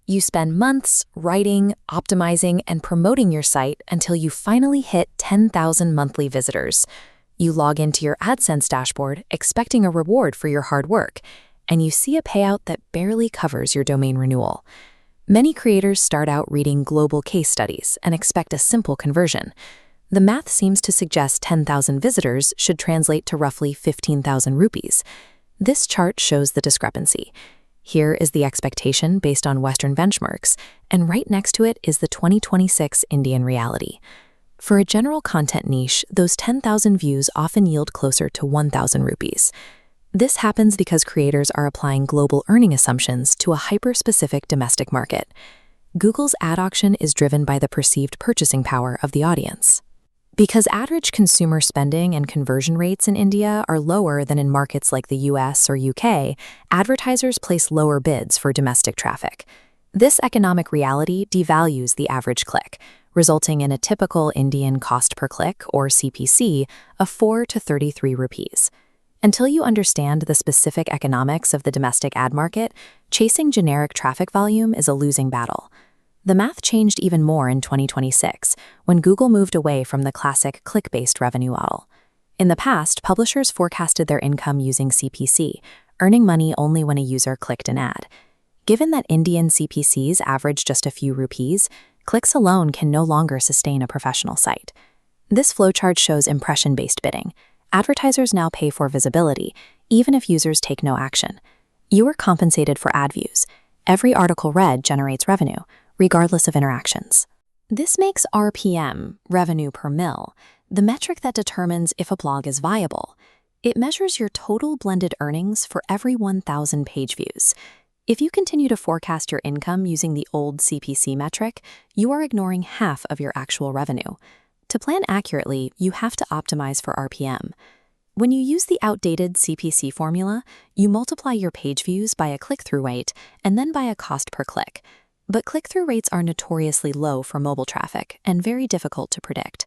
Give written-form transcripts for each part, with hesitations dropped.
You spend months writing, optimizing, and promoting your site until you finally hit 10,000 monthly visitors. You log into your AdSense dashboard expecting a reward for your hard work, and you see a payout that barely covers your domain renewal. Many creators start out reading global case studies and expect a simple conversion. The math seems to suggest 10,000 visitors should translate to roughly 15,000 rupees. This chart shows the discrepancy. Here is the expectation based on Western benchmarks, and right next to it is the 2026 Indian reality. For a general content niche, those 10,000 views often yield closer to 1,000 rupees. This happens because creators are applying global earning assumptions to a hyper-specific domestic market. Google's ad auction is driven by the perceived purchasing power of the audience. Because average consumer spending and conversion rates in India are lower than in markets like the US or UK, advertisers place lower bids for domestic traffic. This economic reality devalues the average click, resulting in a typical Indian cost per click, or CPC, of 4 to 33 rupees. Until you understand the specific economics of the domestic ad market, chasing generic traffic volume is a losing battle. The math changed even more in 2026, when Google moved away from the classic click-based revenue model. In the past, publishers forecasted their income using CPC, earning money only when a user clicked an ad. Given that Indian CPCs average just a few rupees, clicks alone can no longer sustain a professional site. This flowchart shows impression-based bidding. Advertisers now pay for visibility, even if users take no action. You are compensated for ad views. Every article read generates revenue, regardless of interactions. This makes RPM, revenue per mil, the metric that determines if a blog is viable. It measures your total blended earnings for every 1,000 page views. If you continue to forecast your income using the old CPC metric, you are ignoring half of your actual revenue. To plan accurately, you have to optimize for RPM. When you use the outdated CPC formula, you multiply your page views by a click-through rate and then by a cost per click. But click-through rates are notoriously low for mobile traffic and very difficult to predict.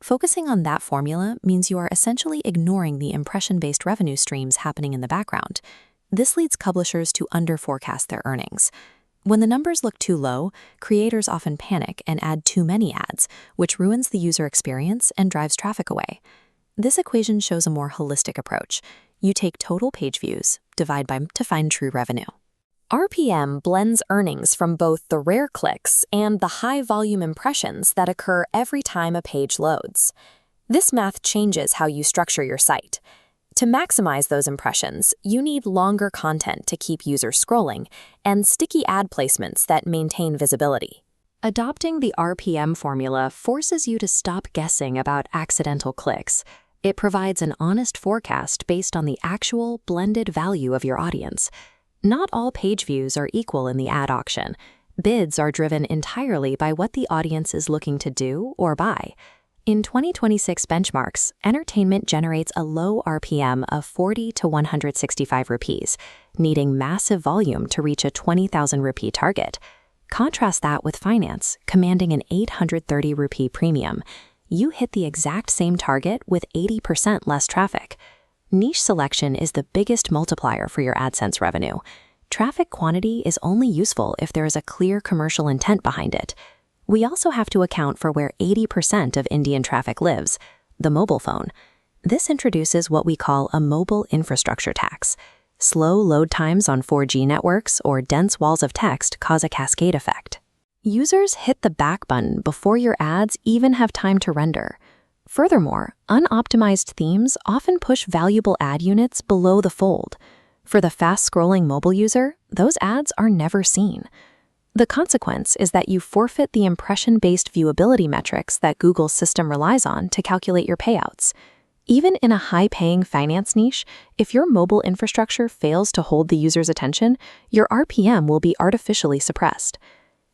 Focusing on that formula means you are essentially ignoring the impression-based revenue streams happening in the background. This leads publishers to under-forecast their earnings. When the numbers look too low, creators often panic and add too many ads, which ruins the user experience and drives traffic away. This equation shows a more holistic approach. You take total page views, divide by to find true revenue. RPM blends earnings from both the rare clicks and the high-volume impressions that occur every time a page loads. This math changes how you structure your site. To maximize those impressions, you need longer content to keep users scrolling and sticky ad placements that maintain visibility. Adopting the RPM formula forces you to stop guessing about accidental clicks. It provides an honest forecast based on the actual blended value of your audience. Not all page views are equal in the ad auction. Bids are driven entirely by what the audience is looking to do or buy. In 2026 benchmarks, entertainment generates a low RPM of 40 to 165 rupees, needing massive volume to reach a 20,000 rupee target. Contrast that with finance, commanding an 830 rupee premium. You hit the exact same target with 80% less traffic. Niche selection is the biggest multiplier for your AdSense revenue. Traffic quantity is only useful if there is a clear commercial intent behind it. We also have to account for where 80% of Indian traffic lives, the mobile phone. This introduces what we call a mobile infrastructure tax. Slow load times on 4G networks or dense walls of text cause a cascade effect. Users hit the back button before your ads even have time to render. Furthermore, unoptimized themes often push valuable ad units below the fold. For the fast-scrolling mobile user, those ads are never seen. The consequence is that you forfeit the impression-based viewability metrics that Google's system relies on to calculate your payouts. Even in a high-paying finance niche, if your mobile infrastructure fails to hold the user's attention, your RPM will be artificially suppressed.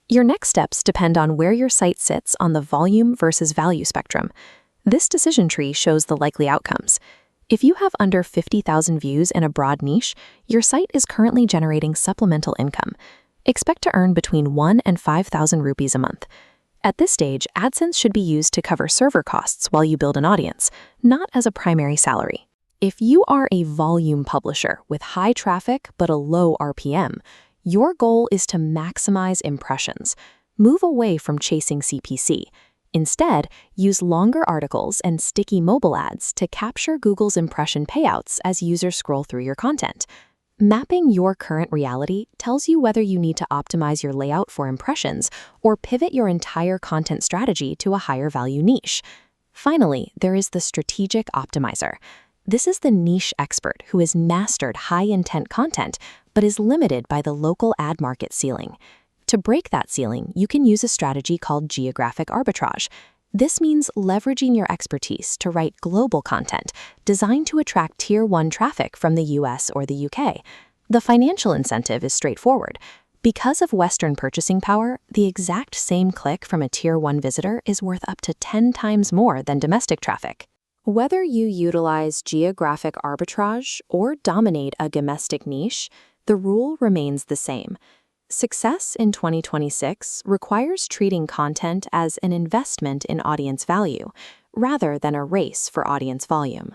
Your next steps depend on where your site sits on the volume versus value spectrum. This decision tree shows the likely outcomes. If you have under 50,000 views in a broad niche, your site is currently generating supplemental income. Expect to earn between 1 and 5,000 rupees a month. At this stage, AdSense should be used to cover server costs while you build an audience, not as a primary salary. If you are a volume publisher with high traffic but a low RPM, Your goal is to maximize impressions. Move away from chasing CPC. Instead, use longer articles and sticky mobile ads to capture Google's impression payouts as users scroll through your content. Mapping your current reality tells you whether you need to optimize your layout for impressions or pivot your entire content strategy to a higher value niche. Finally, there is the strategic optimizer. This is the niche expert who has mastered high-intent content but is limited by the local ad market ceiling. To break that ceiling, you can use a strategy called geographic arbitrage. This means leveraging your expertise to write global content designed to attract Tier 1 traffic from the US or the UK. The financial incentive is straightforward. Because of Western purchasing power, the exact same click from a Tier 1 visitor is worth up to 10 times more than domestic traffic. Whether you utilize geographic arbitrage or dominate a domestic niche, the rule remains the same. Success in 2026 requires treating content as an investment in audience value, rather than a race for audience volume.